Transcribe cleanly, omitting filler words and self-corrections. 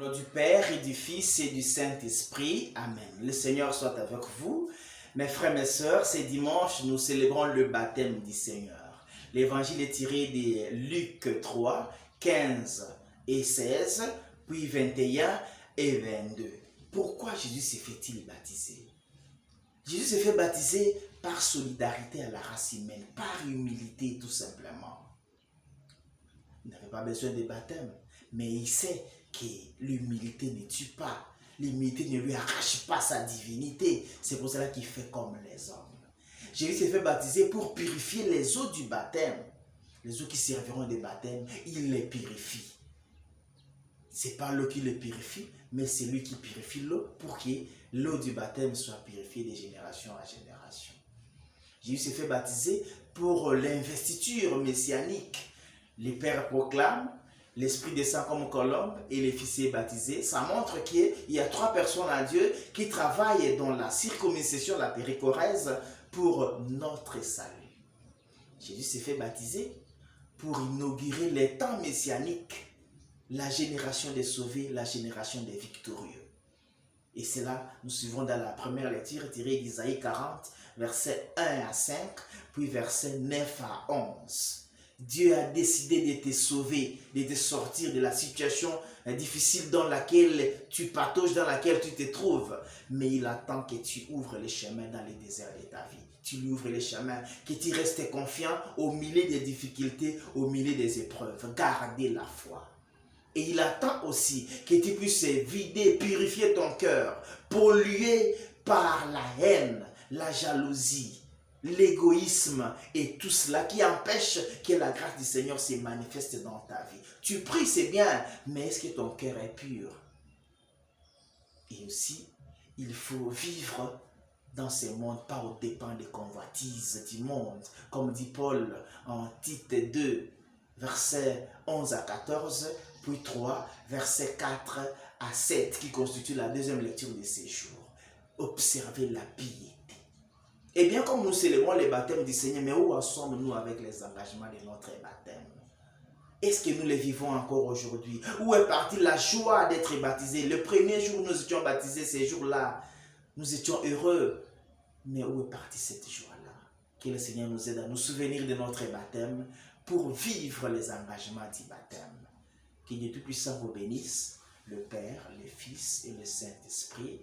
Au nom du Père et du Fils et du Saint-Esprit. Amen. Le Seigneur soit avec vous. Mes frères, mes sœurs, ce dimanche, nous célébrons le baptême du Seigneur. L'évangile est tiré de Luc 3, 15 et 16, puis 21 et 22. Pourquoi Jésus s'est fait-il baptiser? Jésus s'est fait baptiser par solidarité à la race humaine, par humilité tout simplement. Il n'avait pas besoin de baptême, mais il sait que l'humilité ne tue pas. L'humilité ne lui arrache pas sa divinité. C'est pour cela qu'il fait comme les hommes. Jésus s'est fait baptiser pour purifier les eaux du baptême. Les eaux qui serviront de baptême, il les purifie. Ce n'est pas l'eau qui les purifie, mais c'est lui qui purifie l'eau pour que l'eau du baptême soit purifiée de génération à génération. Jésus s'est fait baptiser pour l'investiture messianique. Les pères proclament, l'Esprit descend comme colombe et le Fils est baptisé. Ça montre qu'il y a trois personnes à Dieu qui travaillent dans la circoncision, la péricorèse, pour notre salut. Jésus s'est fait baptiser pour inaugurer les temps messianiques, la génération des sauvés, la génération des victorieux. Et c'est là, nous suivons dans la première lecture tirée d'Isaïe 40, versets 1 à 5, puis versets 9 à 11. Dieu a décidé de te sauver, de te sortir de la situation difficile dans laquelle tu patauges, dans laquelle tu te trouves. Mais il attend que tu ouvres les chemins dans les déserts de ta vie. Tu lui ouvres les chemins, que tu restes confiant au milieu des difficultés, au milieu des épreuves. Gardez la foi. Et il attend aussi que tu puisses vider, purifier ton cœur, pollué par la haine, la jalousie, l'égoïsme et tout cela qui empêche que la grâce du Seigneur se manifeste dans ta vie. Tu pries, c'est bien, mais est-ce que ton cœur est pur? Et aussi, il faut vivre dans ce monde, pas aux dépens des convoitises du monde, comme dit Paul en Tite 2, versets 11 à 14, puis 3, versets 4 à 7, qui constitue la deuxième lecture de ces jours. Observez la piété. Et bien comme nous célébrons le baptême du Seigneur, mais où en sommes-nous avec les engagements de notre baptême? Est-ce que nous les vivons encore aujourd'hui? Où est partie la joie d'être baptisé? Le premier jour où nous étions baptisés, ces jours-là, nous étions heureux. Mais où est partie cette joie-là? Que le Seigneur nous aide à nous souvenir de notre baptême pour vivre les engagements du baptême. Que Dieu Tout-Puissant vous bénisse, le Père, le Fils et le Saint-Esprit.